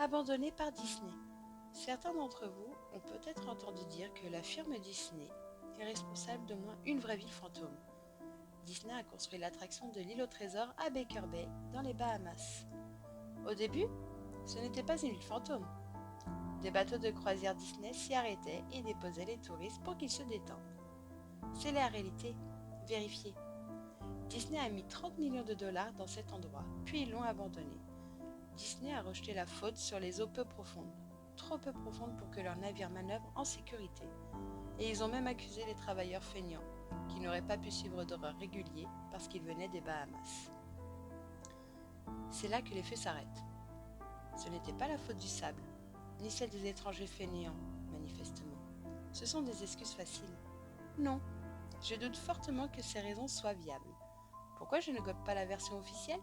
abandonné par Disney. Certains d'entre vous ont peut-être entendu dire que la firme Disney est responsable d'au moins une vraie ville fantôme. Disney a construit l'attraction de l'île au trésor à Baker Bay, dans les Bahamas. Au début, ce n'était pas une ville fantôme. Des bateaux de croisière Disney s'y arrêtaient et déposaient les touristes pour qu'ils se détendent. C'est la réalité, vérifiée. Disney a mis 30 millions de dollars dans cet endroit, puis ils l'ont abandonné. Disney a rejeté la faute sur les eaux peu profondes, trop peu profondes pour que leurs navires manœuvrent en sécurité. Et ils ont même accusé les travailleurs feignants, qui n'auraient pas pu suivre d'horaires réguliers parce qu'ils venaient des Bahamas. C'est là que les faits s'arrêtent. Ce n'était pas la faute du sable, ni celle des étrangers fainéants, manifestement. Ce sont des excuses faciles. Non, je doute fortement que ces raisons soient viables. Pourquoi je ne gobe pas la version officielle ?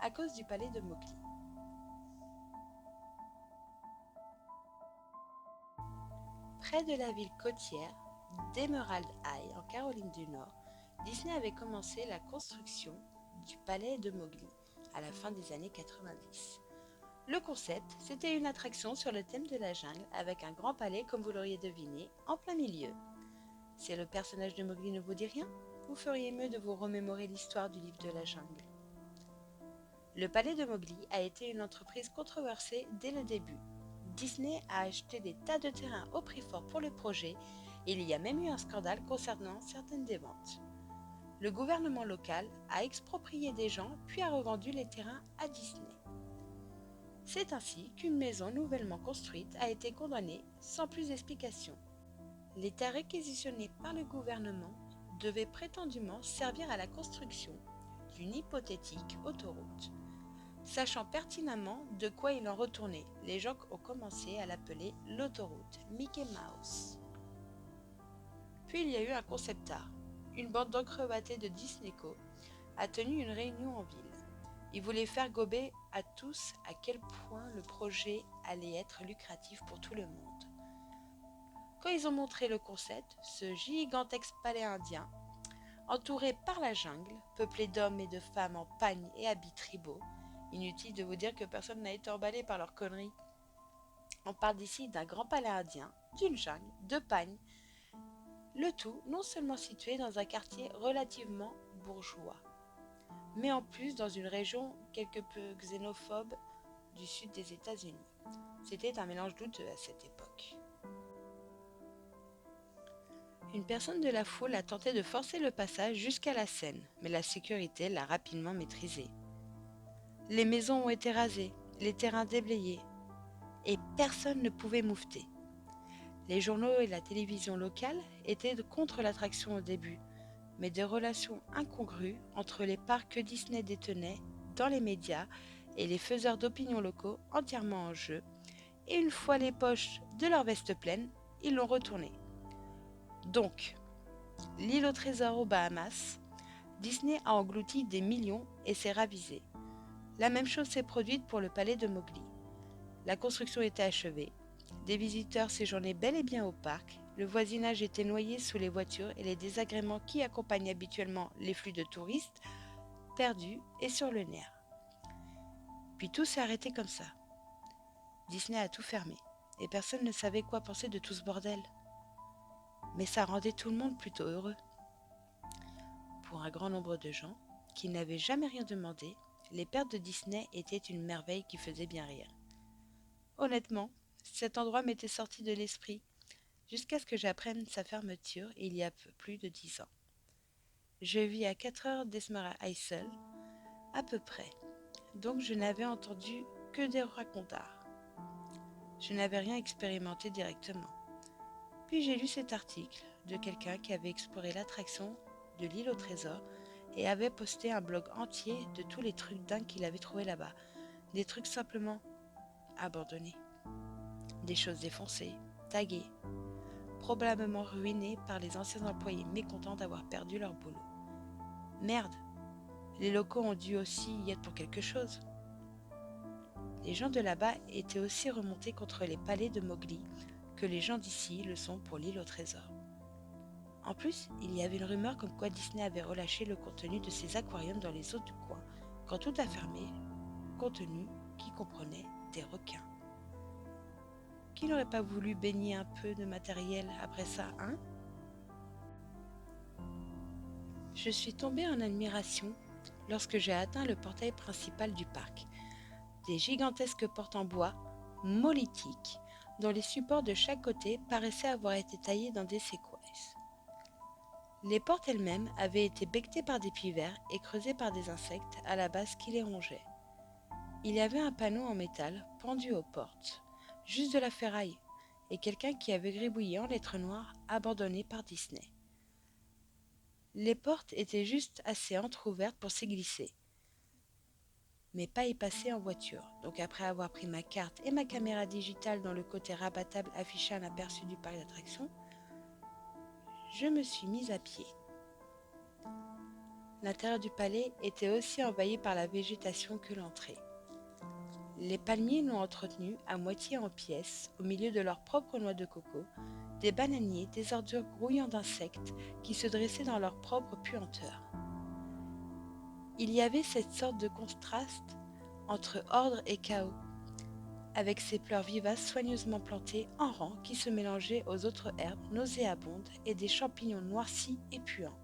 À cause du palais de Mowgli. Près de la ville côtière d'Emerald Isle, en Caroline du Nord, Disney avait commencé la construction du palais de Mowgli à la fin des années 90. Le concept, c'était une attraction sur le thème de la jungle avec un grand palais, comme vous l'auriez deviné, en plein milieu. Si le personnage de Mowgli ne vous dit rien, vous feriez mieux de vous remémorer l'histoire du livre de la jungle. Le palais de Mowgli a été une entreprise controversée dès le début. Disney a acheté des tas de terrains au prix fort pour le projet et il y a même eu un scandale concernant certaines des ventes. Le gouvernement local a exproprié des gens puis a revendu les terrains à Disney. C'est ainsi qu'une maison nouvellement construite a été condamnée sans plus d'explication. Les terres réquisitionnées par le gouvernement devaient prétendument servir à la construction d'une hypothétique autoroute. Sachant pertinemment de quoi il en retournait, les gens ont commencé à l'appeler l'autoroute Mickey Mouse. Puis il y a eu un concept art. Une bande d'encrevattés de Disneyco a tenu une réunion en ville. Ils voulaient faire gober à tous à quel point le projet allait être lucratif pour tout le monde. Quand ils ont montré le concept, ce gigantesque palais indien, entouré par la jungle, peuplé d'hommes et de femmes en pagnes et habits tribaux, inutile de vous dire que personne n'a été emballé par leurs conneries. On parle d'ici d'un grand palais indien, d'une jungle, de pagnes, le tout non seulement situé dans un quartier relativement bourgeois, mais en plus dans une région quelque peu xénophobe du sud des États-Unis. C'était un mélange douteux à cette époque. Une personne de la foule a tenté de forcer le passage jusqu'à la scène, mais la sécurité l'a rapidement maîtrisé. Les maisons ont été rasées, les terrains déblayés, et personne ne pouvait moufter. Les journaux et la télévision locale étaient contre l'attraction au début, mais des relations incongrues entre les parts que Disney détenait dans les médias et les faiseurs d'opinion locaux entièrement en jeu, et une fois les poches de leur veste pleines, ils l'ont retourné. Donc, l'île au trésor aux Bahamas, Disney a englouti des millions et s'est ravisé. La même chose s'est produite pour le palais de Mowgli. La construction était achevée. Des visiteurs séjournaient bel et bien au parc. Le voisinage était noyé sous les voitures et les désagréments qui accompagnent habituellement les flux de touristes, perdus et sur le nerf. Puis tout s'est arrêté comme ça. Disney a tout fermé et personne ne savait quoi penser de tout ce bordel. Mais ça rendait tout le monde plutôt heureux. Pour un grand nombre de gens qui n'avaient jamais rien demandé, les pertes de Disney étaient une merveille qui faisait bien rire. Honnêtement, cet endroit m'était sorti de l'esprit jusqu'à ce que j'apprenne sa fermeture il y a plus de 10 ans. Je vis à 4 heures d'Esmeralda Isle, à peu près, donc je n'avais entendu que des racontars. Je n'avais rien expérimenté directement. Puis j'ai lu cet article de quelqu'un qui avait exploré l'attraction de l'île au trésor et avait posté un blog entier de tous les trucs dingues qu'il avait trouvés là-bas. Des trucs simplement abandonnés. Des choses défoncées, taguées, probablement ruinées par les anciens employés mécontents d'avoir perdu leur boulot. Merde, les locaux ont dû aussi y être pour quelque chose. Les gens de là-bas étaient aussi remontés contre les palais de Mowgli que les gens d'ici le sont pour l'île au trésor. En plus, il y avait une rumeur comme quoi Disney avait relâché le contenu de ses aquariums dans les eaux du coin, quand tout a fermé, contenu qui comprenait des requins. Qui n'aurait pas voulu baigner un peu de matériel après ça, hein? Je suis tombée en admiration lorsque j'ai atteint le portail principal du parc. Des gigantesques portes en bois, monolithiques, dont les supports de chaque côté paraissaient avoir été taillés dans des séquoias. Les portes elles-mêmes avaient été becquetées par des puits verts et creusées par des insectes à la base qui les rongeaient. Il y avait un panneau en métal pendu aux portes, juste de la ferraille, et quelqu'un qui avait gribouillé en lettres noires abandonné par Disney. Les portes étaient juste assez entr'ouvertes pour s'y glisser, mais pas y passer en voiture. Donc après avoir pris ma carte et ma caméra digitale dont le côté rabattable affichait un aperçu du parc d'attractions, je me suis mise à pied. L'intérieur du palais était aussi envahi par la végétation que l'entrée. Les palmiers l'ont entretenu à moitié en pièces, au milieu de leurs propres noix de coco, des bananiers, des ordures grouillant d'insectes qui se dressaient dans leur propre puanteur. Il y avait cette sorte de contraste entre ordre et chaos, avec ces fleurs vivaces soigneusement plantées en rang qui se mélangeaient aux autres herbes nauséabondes et des champignons noircis et puants.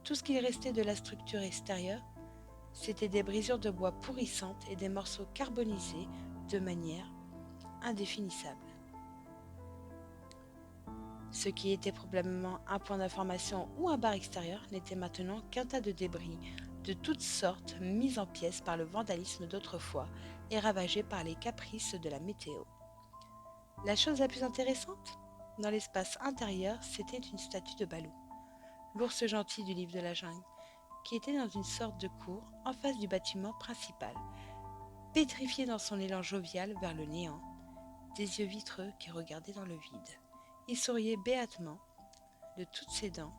Tout ce qu'il restait de la structure extérieure, c'était des brisures de bois pourrissantes et des morceaux carbonisés de manière indéfinissable. Ce qui était probablement un point d'information ou un bar extérieur n'était maintenant qu'un tas de débris de toutes sortes mis en pièces par le vandalisme d'autrefois et ravagés par les caprices de la météo. La chose la plus intéressante, dans l'espace intérieur, c'était une statue de Balou, l'ours gentil du livre de la jungle, qui était dans une sorte de cour en face du bâtiment principal, pétrifié dans son élan jovial vers le néant, des yeux vitreux qui regardaient dans le vide. Il souriait béatement de toutes ses dents,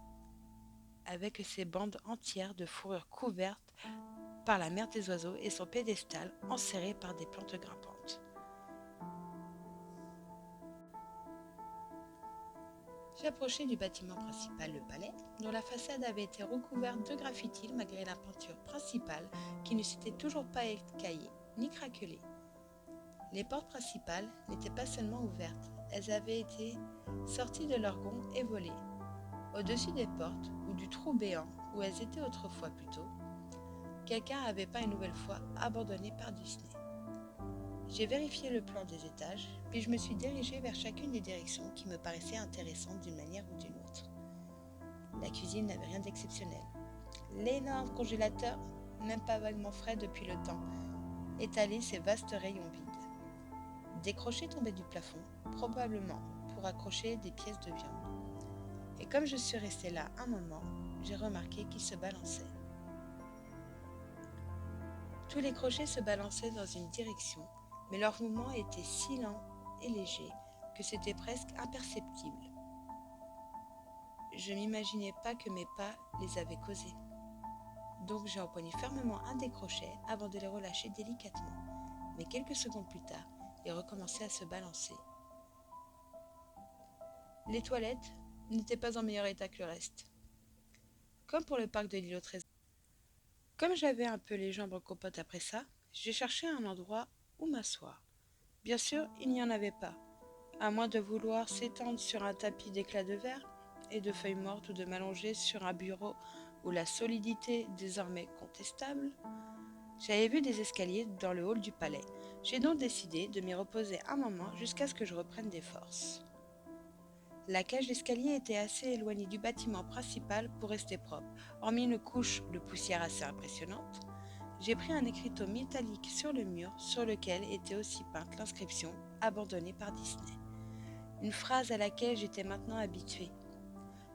avec ses bandes entières de fourrure couvertes par la mer des oiseaux et son pédestal enserré par des plantes grimpantes. J'approchais du bâtiment principal, le palais, dont la façade avait été recouverte de graffitis malgré la peinture principale qui ne s'était toujours pas écaillée ni craquelée. Les portes principales n'étaient pas seulement ouvertes, elles avaient été sorties de leurs gonds et volées. Au-dessus des portes, ou du trou béant où elles étaient autrefois plutôt, quelqu'un avait peint une nouvelle fois abandonné par Disney. J'ai vérifié le plan des étages, puis je me suis dirigée vers chacune des directions qui me paraissaient intéressantes d'une manière ou d'une autre. La cuisine n'avait rien d'exceptionnel. L'énorme congélateur, même pas vaguement frais depuis le temps, étalait ses vastes rayons vides. Des crochets tombaient du plafond, probablement pour accrocher des pièces de viande. Et comme je suis restée là un moment, j'ai remarqué qu'ils se balançaient. Tous les crochets se balançaient dans une direction, mais leur mouvement était si lent et léger que c'était presque imperceptible. Je n'imaginais pas que mes pas les avaient causés. Donc j'ai empoigné fermement un des crochets avant de les relâcher délicatement. Mais quelques secondes plus tard, ils recommençaient à se balancer. Les toilettes n'étaient pas en meilleur état que le reste. Comme pour le parc de l'île au trésor. Comme j'avais un peu les jambes en compote après ça, j'ai cherché un endroit où m'asseoir. Bien sûr, il n'y en avait pas, à moins de vouloir s'étendre sur un tapis d'éclats de verre et de feuilles mortes ou de m'allonger sur un bureau où la solidité désormais contestable. J'avais vu des escaliers dans le hall du palais. J'ai donc décidé de m'y reposer un moment jusqu'à ce que je reprenne des forces. La cage d'escalier était assez éloignée du bâtiment principal pour rester propre, hormis une couche de poussière assez impressionnante. J'ai pris un écriteau métallique sur le mur sur lequel était aussi peinte l'inscription « Abandonné par Disney ». Une phrase à laquelle j'étais maintenant habituée.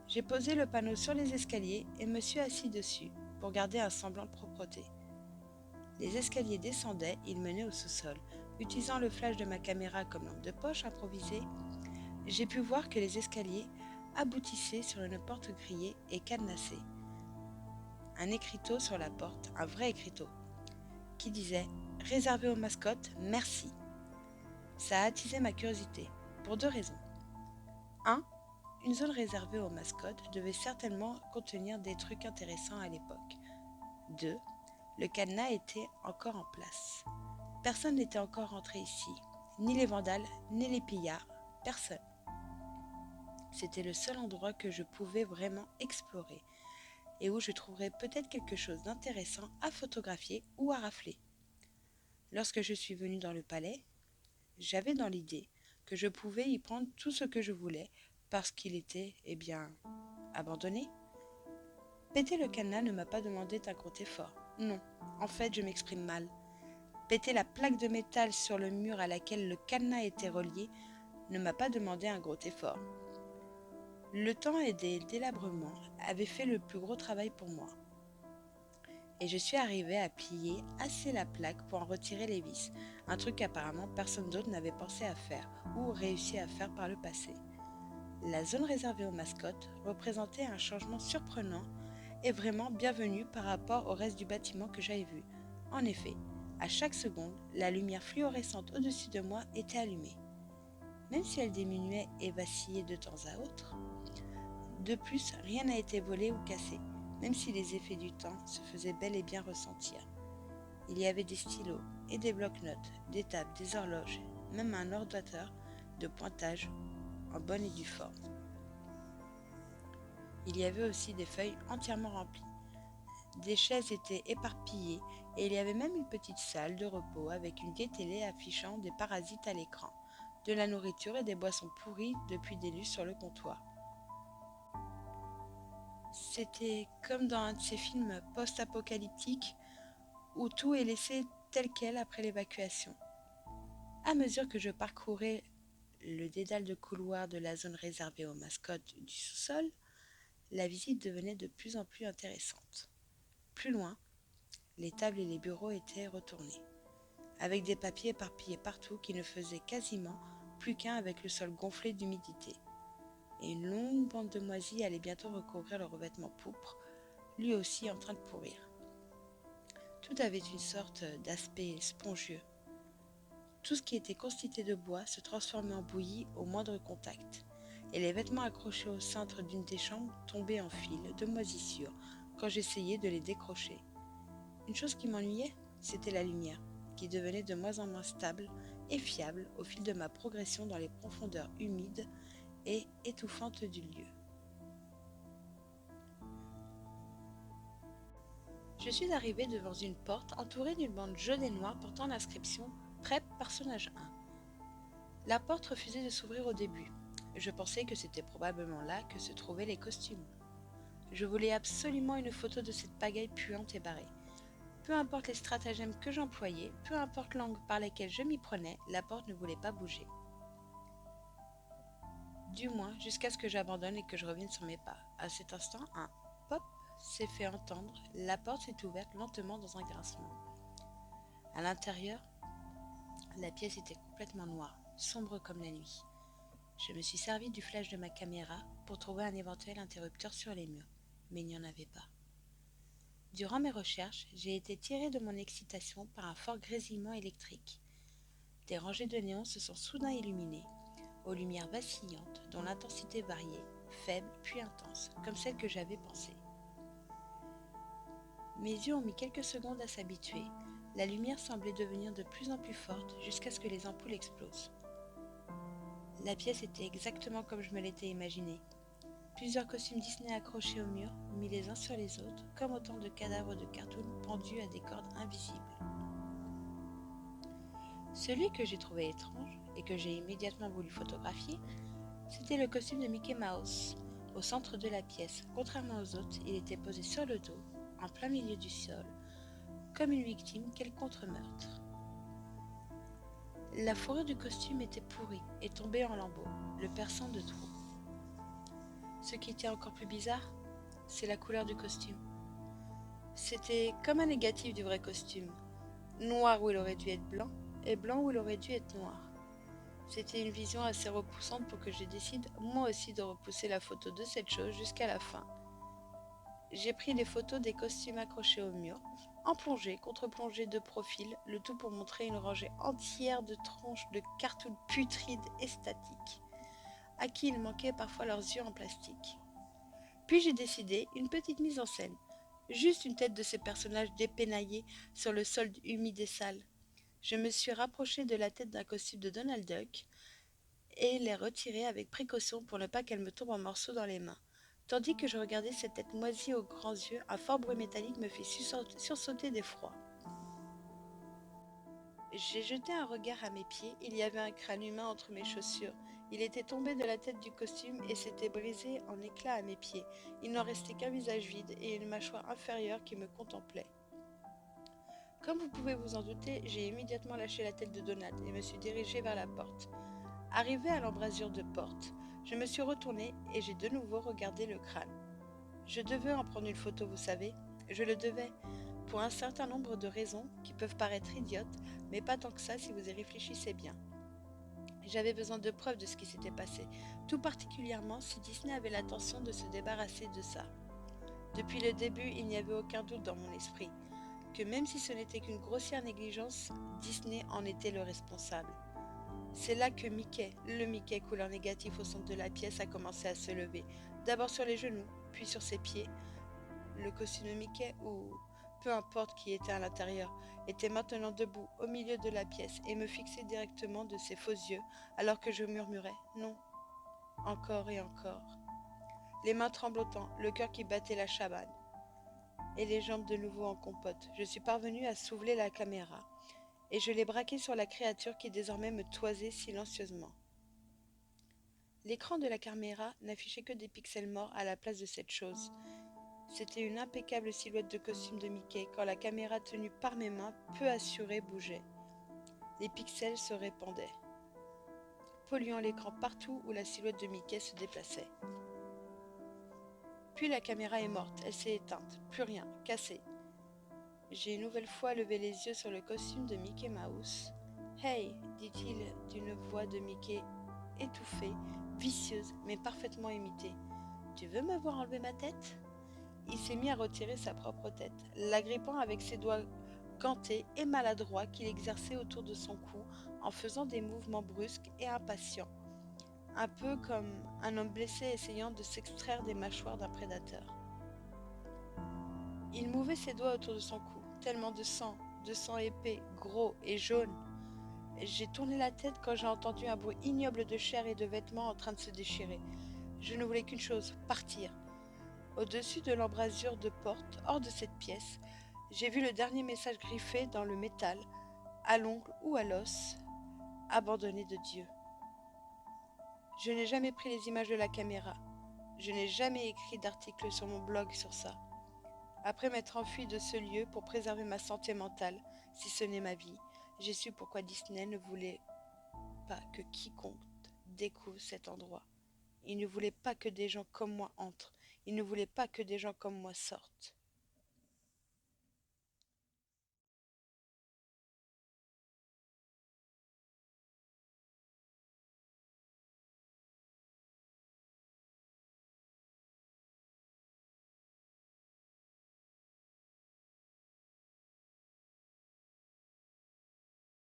J'ai posé le panneau sur les escaliers et me suis assis dessus pour garder un semblant de propreté. Les escaliers descendaient, ils menaient au sous-sol. Utilisant le flash de ma caméra comme lampe de poche improvisée, j'ai pu voir que les escaliers aboutissaient sur une porte grillée et cadenassée. Un écriteau sur la porte, un vrai écriteau, qui disait « Réservé aux mascottes, merci ». Ça a attisé ma curiosité, pour deux raisons. 1. Une zone réservée aux mascottes devait certainement contenir des trucs intéressants à l'époque. 2. Le cadenas était encore en place. Personne n'était encore rentré ici, ni les vandales, ni les pillards, personne. C'était le seul endroit que je pouvais vraiment explorer et où je trouverais peut-être quelque chose d'intéressant à photographier ou à rafler. Lorsque je suis venue dans le palais, j'avais dans l'idée que je pouvais y prendre tout ce que je voulais parce qu'il était, abandonné. Péter le cadenas ne m'a pas demandé d'un gros effort. Non, en fait, je m'exprime mal. Péter la plaque de métal sur le mur à laquelle le cadenas était relié ne m'a pas demandé un gros effort. Le temps et des délabrements avaient fait le plus gros travail pour moi. Et je suis arrivée à plier assez la plaque pour en retirer les vis, un truc qu'apparemment personne d'autre n'avait pensé à faire ou réussi à faire par le passé. La zone réservée aux mascottes représentait un changement surprenant et vraiment bienvenu par rapport au reste du bâtiment que j'avais vu. En effet, à chaque seconde, la lumière fluorescente au-dessus de moi était allumée, même si elle diminuait et vacillait de temps à autre. De plus, rien n'a été volé ou cassé, même si les effets du temps se faisaient bel et bien ressentir. Il y avait des stylos et des blocs-notes, des tables, des horloges, même un ordinateur de pointage en bonne et due forme. Il y avait aussi des feuilles entièrement remplies. Des chaises étaient éparpillées et il y avait même une petite salle de repos avec une vieille télé affichant des parasites à l'écran, de la nourriture et des boissons pourries depuis des lustres sur le comptoir. C'était comme dans un de ces films post-apocalyptiques où tout est laissé tel quel après l'évacuation. À mesure que je parcourais le dédale de couloirs de la zone réservée aux mascottes du sous-sol, la visite devenait de plus en plus intéressante. Plus loin, les tables et les bureaux étaient retournés, avec des papiers éparpillés partout qui ne faisaient quasiment plus qu'un avec le sol gonflé d'humidité. Et une longue bande de moisis allait bientôt recouvrir le revêtement pourpre, lui aussi en train de pourrir. Tout avait une sorte d'aspect spongieux. Tout ce qui était constitué de bois se transformait en bouillie au moindre contact, et les vêtements accrochés au cintre d'une des chambres tombaient en fil de moisissure quand j'essayais de les décrocher. Une chose qui m'ennuyait, c'était la lumière, qui devenait de moins en moins stable et fiable au fil de ma progression dans les profondeurs humides et étouffantes du lieu. Je suis arrivée devant une porte entourée d'une bande jaune et noire portant l'inscription « Prep personnage 1 ». La porte refusait de s'ouvrir au début. Je pensais que c'était probablement là que se trouvaient les costumes. Je voulais absolument une photo de cette pagaille puante et barrée. Peu importe les stratagèmes que j'employais, peu importe l'angle par lequel je m'y prenais, la porte ne voulait pas bouger. Du moins, jusqu'à ce que j'abandonne et que je revienne sur mes pas. À cet instant, un pop s'est fait entendre, la porte s'est ouverte lentement dans un grincement. À l'intérieur, la pièce était complètement noire, sombre comme la nuit. Je me suis servi du flash de ma caméra pour trouver un éventuel interrupteur sur les murs, mais il n'y en avait pas. Durant mes recherches, j'ai été tirée de mon excitation par un fort grésillement électrique. Des rangées de néons se sont soudain illuminées, aux lumières vacillantes dont l'intensité variait, faible puis intense, comme celle que j'avais pensée. Mes yeux ont mis quelques secondes à s'habituer. La lumière semblait devenir de plus en plus forte jusqu'à ce que les ampoules explosent. La pièce était exactement comme je me l'étais imaginé. Plusieurs costumes Disney accrochés au mur, mis les uns sur les autres, comme autant de cadavres de cartoon pendus à des cordes invisibles. Celui que j'ai trouvé étrange et que j'ai immédiatement voulu photographier, c'était le costume de Mickey Mouse. Au centre de la pièce, contrairement aux autres, il était posé sur le dos, en plein milieu du sol, comme une victime qu'elle contre-meurtre. La fourrure du costume était pourrie et tombée en lambeaux, le perçant de trous. Ce qui était encore plus bizarre, c'est la couleur du costume. C'était comme un négatif du vrai costume. Noir où il aurait dû être blanc, et blanc où il aurait dû être noir. C'était une vision assez repoussante pour que je décide moi aussi de repousser la photo de cette chose jusqu'à la fin. J'ai pris des photos des costumes accrochés au mur, en plongée, contre-plongée de profil, le tout pour montrer une rangée entière de tronches de cartoons putrides et statiques, à qui il manquait parfois leurs yeux en plastique. Puis j'ai décidé une petite mise en scène, juste une tête de ces personnages dépénaillés sur le sol humide et sale. Je me suis rapprochée de la tête d'un costume de Donald Duck et l'ai retirée avec précaution pour ne pas qu'elle me tombe en morceaux dans les mains. Tandis que je regardais cette tête moisie aux grands yeux, un fort bruit métallique me fit sursauter d'effroi. J'ai jeté un regard à mes pieds, il y avait un crâne humain entre mes chaussures. Il était tombé de la tête du costume et s'était brisé en éclats à mes pieds. Il n'en restait qu'un visage vide et une mâchoire inférieure qui me contemplait. Comme vous pouvez vous en douter, j'ai immédiatement lâché la tête de Donald et me suis dirigée vers la porte. Arrivé à l'embrasure de porte, je me suis retournée et j'ai de nouveau regardé le crâne. Je devais en prendre une photo, vous savez. Je le devais, pour un certain nombre de raisons qui peuvent paraître idiotes, mais pas tant que ça si vous y réfléchissez bien. J'avais besoin de preuves de ce qui s'était passé, tout particulièrement si Disney avait l'intention de se débarrasser de ça. Depuis le début, il n'y avait aucun doute dans mon esprit, que même si ce n'était qu'une grossière négligence, Disney en était le responsable. C'est là que Mickey, le Mickey couleur négatif au centre de la pièce, a commencé à se lever, d'abord sur les genoux, puis sur ses pieds. Le costume de Mickey, ou peu importe qui était à l'intérieur, était maintenant debout au milieu de la pièce et me fixait directement de ses faux yeux, alors que je murmurais non, encore et encore. Les mains tremblotant, le cœur qui battait la chabane, et les jambes de nouveau en compote, je suis parvenue à soulever la caméra, et je l'ai braquée sur la créature qui désormais me toisait silencieusement. L'écran de la caméra n'affichait que des pixels morts à la place de cette chose. C'était une impeccable silhouette de costume de Mickey quand la caméra tenue par mes mains, peu assurée, bougeait. Les pixels se répandaient, polluant l'écran partout où la silhouette de Mickey se déplaçait. Puis la caméra est morte, elle s'est éteinte, plus rien, cassée. J'ai une nouvelle fois levé les yeux sur le costume de Mickey Mouse. Hey, dit-il d'une voix de Mickey étouffée, vicieuse, mais parfaitement imitée. Tu veux me voir enlever ma tête ? Il s'est mis à retirer sa propre tête, l'agrippant avec ses doigts gantés et maladroits qu'il exerçait autour de son cou en faisant des mouvements brusques et impatients, un peu comme un homme blessé essayant de s'extraire des mâchoires d'un prédateur. Il mouvait ses doigts autour de son cou, tellement de sang épais, gros et jaune. J'ai tourné la tête quand j'ai entendu un bruit ignoble de chair et de vêtements en train de se déchirer. Je ne voulais qu'une chose, partir. Au-dessus de l'embrasure de porte, hors de cette pièce, j'ai vu le dernier message griffé dans le métal, à l'ongle ou à l'os, abandonné de Dieu. Je n'ai jamais pris les images de la caméra. Je n'ai jamais écrit d'article sur mon blog sur ça. Après m'être enfui de ce lieu pour préserver ma santé mentale, si ce n'est ma vie, j'ai su pourquoi Disney ne voulait pas que quiconque découvre cet endroit. Il ne voulait pas que des gens comme moi entrent. Il ne voulait pas que des gens comme moi sortent.